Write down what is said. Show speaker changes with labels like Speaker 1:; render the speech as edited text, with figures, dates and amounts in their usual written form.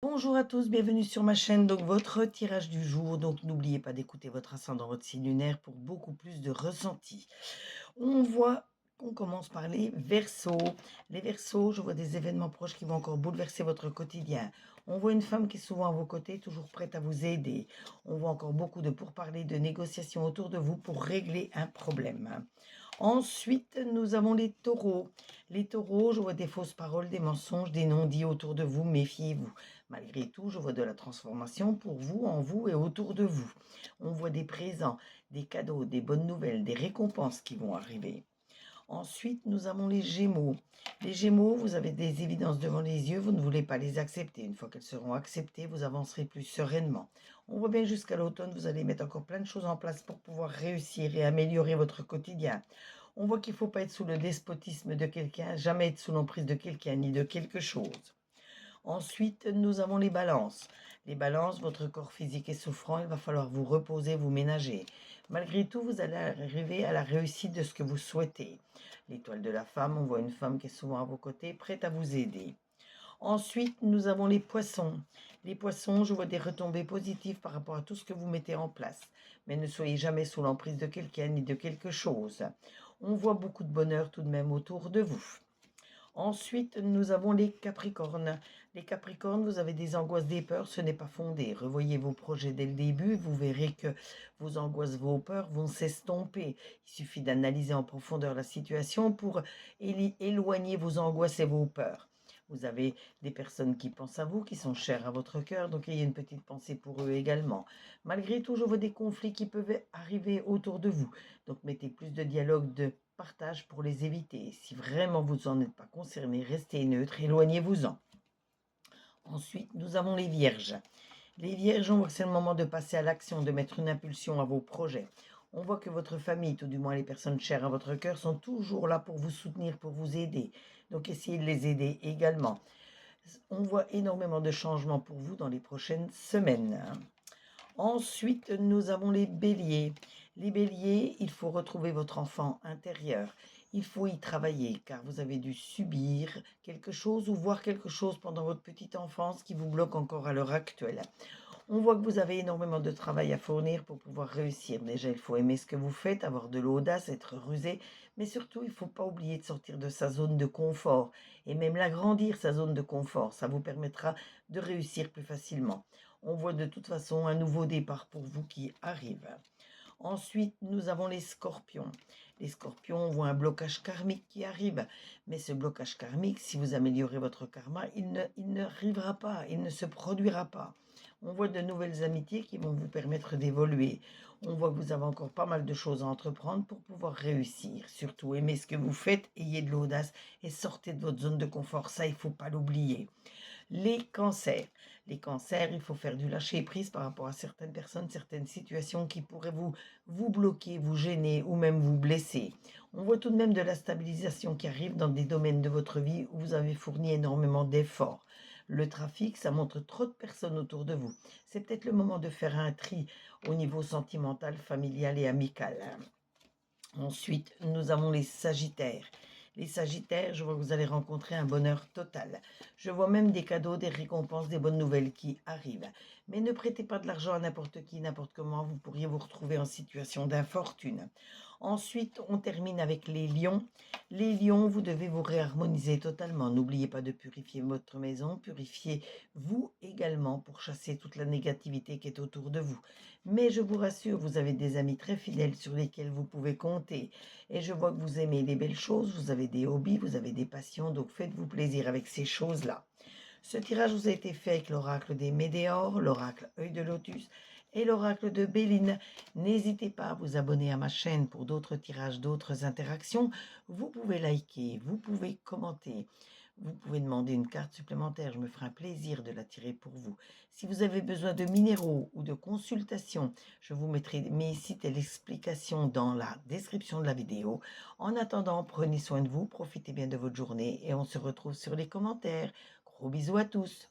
Speaker 1: Bonjour à tous, bienvenue sur ma chaîne. Donc votre tirage du jour. Donc n'oubliez pas d'écouter votre ascendant, votre signe lunaire pour beaucoup plus de ressenti. On voit qu'on commence par les Verseaux. Les Verseaux, je vois des événements proches qui vont encore bouleverser votre quotidien. On voit une femme qui est souvent à vos côtés, toujours prête à vous aider. On voit encore beaucoup de pourparlers, de négociations autour de vous pour régler un problème. Ensuite, nous avons les taureaux. Les taureaux, je vois des fausses paroles, des mensonges, des non-dits autour de vous. Méfiez-vous. Malgré tout, je vois de la transformation pour vous, en vous et autour de vous. On voit des présents, des cadeaux, des bonnes nouvelles, des récompenses qui vont arriver. Ensuite, nous avons les Gémeaux. Les Gémeaux, vous avez des évidences devant les yeux, vous ne voulez pas les accepter. Une fois qu'elles seront acceptées, vous avancerez plus sereinement. On voit bien jusqu'à l'automne, vous allez mettre encore plein de choses en place pour pouvoir réussir et améliorer votre quotidien. On voit qu'il ne faut pas être sous le despotisme de quelqu'un, jamais être sous l'emprise de quelqu'un ni de quelque chose. Ensuite, nous avons les balances. Les balances, votre corps physique est souffrant, il va falloir vous reposer, vous ménager. Malgré tout, vous allez arriver à la réussite de ce que vous souhaitez. L'étoile de la femme, on voit une femme qui est souvent à vos côtés, prête à vous aider. Ensuite, nous avons les poissons. Les poissons, je vois des retombées positives par rapport à tout ce que vous mettez en place. Mais ne soyez jamais sous l'emprise de quelqu'un ni de quelque chose. On voit beaucoup de bonheur tout de même autour de vous. Ensuite, nous avons les Capricornes. Les Capricornes, vous avez des angoisses, des peurs, ce n'est pas fondé. Revoyez vos projets dès le début, vous verrez que vos angoisses, vos peurs vont s'estomper. Il suffit d'analyser en profondeur la situation pour éloigner vos angoisses et vos peurs. Vous avez des personnes qui pensent à vous, qui sont chères à votre cœur, donc ayez une petite pensée pour eux également. Malgré tout, je vois des conflits qui peuvent arriver autour de vous. Donc mettez plus de dialogue, de partage pour les éviter. Si vraiment vous n'en êtes pas concerné, restez neutre, éloignez-vous-en. Ensuite, nous avons les vierges. Les vierges, on voit que c'est le moment de passer à l'action, de mettre une impulsion à vos projets. On voit que votre famille, tout du moins les personnes chères à votre cœur, sont toujours là pour vous soutenir, pour vous aider. Donc essayez de les aider également. On voit énormément de changements pour vous dans les prochaines semaines. Ensuite, nous avons les béliers. Les béliers, il faut retrouver votre enfant intérieur. Il faut y travailler car vous avez dû subir quelque chose ou voir quelque chose pendant votre petite enfance qui vous bloque encore à l'heure actuelle. On voit que vous avez énormément de travail à fournir pour pouvoir réussir. Déjà, il faut aimer ce que vous faites, avoir de l'audace, être rusé, mais surtout, il ne faut pas oublier de sortir de sa zone de confort et même l'agrandir, sa zone de confort. Ça vous permettra de réussir plus facilement. On voit de toute façon un nouveau départ pour vous qui arrive. Ensuite, nous avons les scorpions. Les scorpions, on voit un blocage karmique qui arrive. Mais ce blocage karmique, si vous améliorez votre karma, il n'arrivera pas, il ne se produira pas. On voit de nouvelles amitiés qui vont vous permettre d'évoluer. On voit que vous avez encore pas mal de choses à entreprendre pour pouvoir réussir. Surtout, aimez ce que vous faites, ayez de l'audace et sortez de votre zone de confort. Ça, il ne faut pas l'oublier. Les cancers. Les cancers, il faut faire du lâcher-prise par rapport à certaines personnes, certaines situations qui pourraient vous bloquer, vous gêner ou même vous blesser. On voit tout de même de la stabilisation qui arrive dans des domaines de votre vie où vous avez fourni énormément d'efforts. Le trafic, ça montre trop de personnes autour de vous. C'est peut-être le moment de faire un tri au niveau sentimental, familial et amical. Ensuite, nous avons les Sagittaires. Les Sagittaires, je vois que vous allez rencontrer un bonheur total. Je vois même des cadeaux, des récompenses, des bonnes nouvelles qui arrivent. Mais ne prêtez pas de l'argent à n'importe qui, n'importe comment, vous pourriez vous retrouver en situation d'infortune. Ensuite, on termine avec les lions. Les lions, vous devez vous réharmoniser totalement. N'oubliez pas de purifier votre maison, purifiez vous également pour chasser toute la négativité qui est autour de vous. Mais je vous rassure, vous avez des amis très fidèles sur lesquels vous pouvez compter. Et je vois que vous aimez les belles choses, vous avez des hobbies, vous avez des passions, donc faites-vous plaisir avec ces choses-là. Ce tirage vous a été fait avec l'oracle des Médéors, l'oracle œil de lotus et l'oracle de Béline. N'hésitez pas à vous abonner à ma chaîne pour d'autres tirages, d'autres interactions. Vous pouvez liker, vous pouvez commenter. Vous pouvez demander une carte supplémentaire, je me ferai un plaisir de la tirer pour vous. Si vous avez besoin de minéraux ou de consultations, je vous mettrai mes sites et l'explication dans la description de la vidéo. En attendant, prenez soin de vous, profitez bien de votre journée et on se retrouve sur les commentaires. Gros bisous à tous.